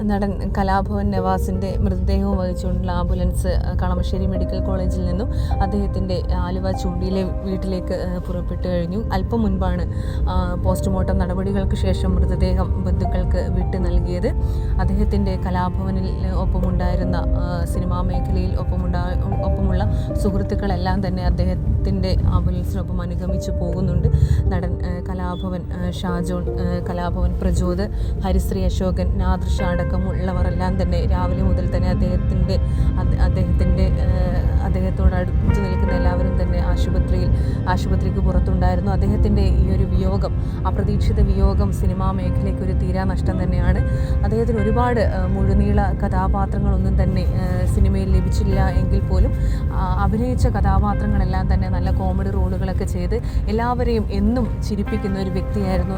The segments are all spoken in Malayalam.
നടൻ കലാഭവൻ നവാസിൻ്റെ മൃതദേഹവും വഹിച്ചുകൊണ്ടുള്ള ആംബുലൻസ് കളമശ്ശേരി മെഡിക്കൽ കോളേജിൽ നിന്നും അദ്ദേഹത്തിൻ്റെ ആലുവ ചൂണ്ടിയിലെ വീട്ടിലേക്ക് പുറപ്പെട്ടു കഴിഞ്ഞു. അല്പം മുൻപാണ് പോസ്റ്റ്മോർട്ടം നടപടികൾക്ക് ശേഷം മൃതദേഹം ബന്ധുക്കൾക്ക് വിട്ടു നൽകിയത്. അദ്ദേഹത്തിൻ്റെ കലാഭവനിൽ ഒപ്പമുണ്ടായിരുന്ന സിനിമാ മേഖലയിൽ ഒപ്പമുള്ള സുഹൃത്തുക്കളെല്ലാം തന്നെ അദ്ദേഹത്തിൻ്റെ ആംബുലൻസിനൊപ്പം അനുഗമിച്ചു പോകുന്നുണ്ട്. നടൻ കലാഭവൻ ഷാജോൺ, കലാഭവൻ പ്രചോദ്, ഹരിശ്രീ അശോകൻ, നാദൃഷ അടക്കമുള്ളവരെല്ലാം തന്നെ രാവിലെ മുതൽ തന്നെ അദ്ദേഹത്തോട് അടുത്ത് നിൽക്കുന്ന എല്ലാവരും തന്നെ ആശുപത്രിക്ക് പുറത്തുണ്ടായിരുന്നു. അദ്ദേഹത്തിൻ്റെ ഈ ഒരു വിയോഗം, അപ്രതീക്ഷിത വിയോഗം സിനിമാ മേഖലയ്ക്ക് ഒരു തീരാനഷ്ടം തന്നെയാണ്. അദ്ദേഹത്തിന് ഒരുപാട് മുഴുനീള കഥാപാത്രങ്ങളൊന്നും തന്നെ സിനിമയിൽ ലഭിച്ചില്ല എങ്കിൽ പോലും അഭിനയിച്ച കഥാപാത്രങ്ങളെല്ലാം തന്നെ നല്ല കോമഡി റോളുകളൊക്കെ ചെയ്ത് എല്ലാവരെയും എന്നും ചിരിപ്പിക്കുന്ന ഒരു വ്യക്തിയായിരുന്നു.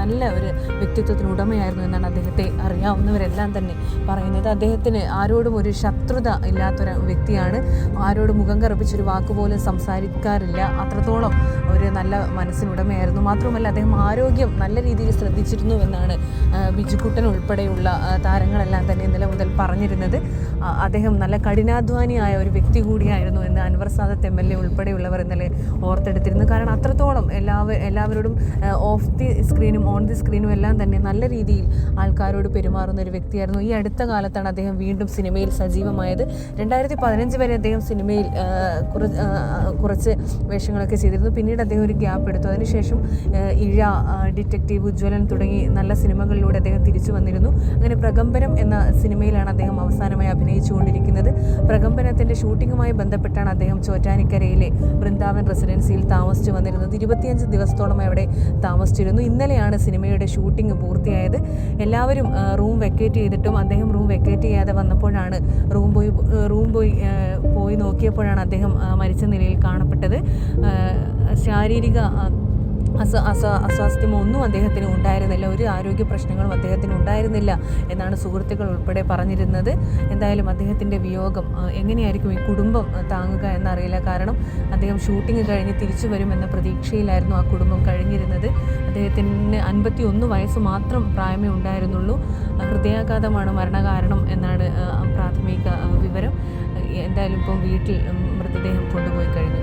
നല്ല ഒരു വ്യക്തിത്വത്തിന് ഉടമയായിരുന്നു എന്നാണ് അദ്ദേഹത്തെ അറിയാവുന്നവരെല്ലാം തന്നെ പറയുന്നത്. അദ്ദേഹത്തിന് ആരോടും ഒരു ശത്രുത ഇല്ലാത്തൊരു വ്യക്തിയാണ്. ആരോടും മുഖം കറുപ്പിച്ചൊരു വാക്കുപോലും സംസാരിക്കാറില്ല. അത്രത്തോളം ഒരു നല്ല മനസ്സിനുടമയായിരുന്നു. മാത്രമല്ല അദ്ദേഹം ആരോഗ്യം നല്ല രീതിയിൽ ശ്രദ്ധിച്ചിരുന്നു എന്നാണ് ബിജുക്കുട്ടൻ ഉൾപ്പെടെയുള്ള താരങ്ങളെല്ലാം തന്നെ ഇന്നലെ മുതൽ പറഞ്ഞിരുന്നത്. അദ്ദേഹം നല്ല കഠിനാധ്വാനിയായ ഒരു വ്യക്തി കൂടിയായിരുന്നു എന്ന് അൻവർ സാദത്ത് MLA ഉൾപ്പെടെയുള്ളവർ ഇന്നലെ ഓർത്തെടുത്തിരുന്നു. കാരണം അത്രത്തോളം എല്ലാവരോടും ഓഫ് ദി സ്ക്രീനും ഓൺ ദി സ്ക്രീനും എല്ലാം തന്നെ നല്ല രീതിയിൽ ആൾക്കാരോട് പെരുമാറുന്ന ഒരു വ്യക്തിയായിരുന്നു. ഈ അടുത്ത കാലത്താണ് അദ്ദേഹം വീണ്ടും സിനിമയിൽ സജീവമായത്. 2015 വരെ അദ്ദേഹം സിനിമയിൽ കുറച്ച് വേഷങ്ങളൊക്കെ ചെയ്തിരുന്നു. പിന്നീട് അദ്ദേഹം ഒരു ഗ്യാപ്പ് എടുത്തു. അതിനുശേഷം ഇഴ, ഡിറ്റക്റ്റീവ്, ഉജ്ജ്വലൻ തുടങ്ങി നല്ല സിനിമകളിലൂടെ അദ്ദേഹം തിരിച്ചു വന്നിരുന്നു. അങ്ങനെ പ്രകമ്പനം എന്ന സിനിമയിലാണ് അദ്ദേഹം അവസാനമായി അഭിനയിച്ചുകൊണ്ടിരിക്കുന്നത്. പ്രകമ്പനത്തിൻ്റെ ഷൂട്ടിങ്ങുമായി ബന്ധപ്പെട്ടാണ് അദ്ദേഹം ചോറ്റാനിക്കരയിലെ വൃന്ദാവൻ റെസിഡൻസിയിൽ താമസിച്ചു വന്നിരുന്നത്. 25 ദിവസത്തോളം അവിടെ താമസിച്ചിരുന്നു. ഇന്നലെയാണ് സിനിമയുടെ ഷൂട്ടിംഗ് പൂർത്തിയായത്. എല്ലാവരും റൂം വെക്കേറ്റ് ചെയ്തിട്ടും അദ്ദേഹം റൂം വെക്കേറ്റ് ചെയ്യാതെ വന്നപ്പോഴാണ് പോയി നോക്കിയപ്പോഴാണ് അദ്ദേഹം മരിച്ച നിലയിൽ കാണപ്പെട്ടത്. ശാരീരിക അസ്വാസ്ഥ്യമോ ഒന്നും അദ്ദേഹത്തിന് ഉണ്ടായിരുന്നില്ല. ഒരു ആരോഗ്യ പ്രശ്നങ്ങളും അദ്ദേഹത്തിന് ഉണ്ടായിരുന്നില്ല എന്നാണ് സുഹൃത്തുക്കൾ ഉൾപ്പെടെ പറഞ്ഞിരുന്നത്. എന്തായാലും അദ്ദേഹത്തിൻ്റെ വിയോഗം എങ്ങനെയായിരിക്കും ഈ കുടുംബം താങ്ങുക എന്നറിയില്ല. കാരണം അദ്ദേഹം ഷൂട്ടിംഗ് കഴിഞ്ഞ് തിരിച്ചു വരുമെന്ന പ്രതീക്ഷയിലായിരുന്നു ആ കുടുംബം കഴിഞ്ഞിരുന്നത്. അദ്ദേഹത്തിന് 51 വയസ്സ് മാത്രം പ്രായമേ ഉണ്ടായിരുന്നുള്ളൂ. ഹൃദയാഘാതമാണ് മരണകാരണം എന്നാണ് പ്രാഥമിക വിവരം. എന്തായാലും ഇപ്പം വീട്ടിൽ മൃതദേഹം കൊണ്ടുപോയി കഴിഞ്ഞു.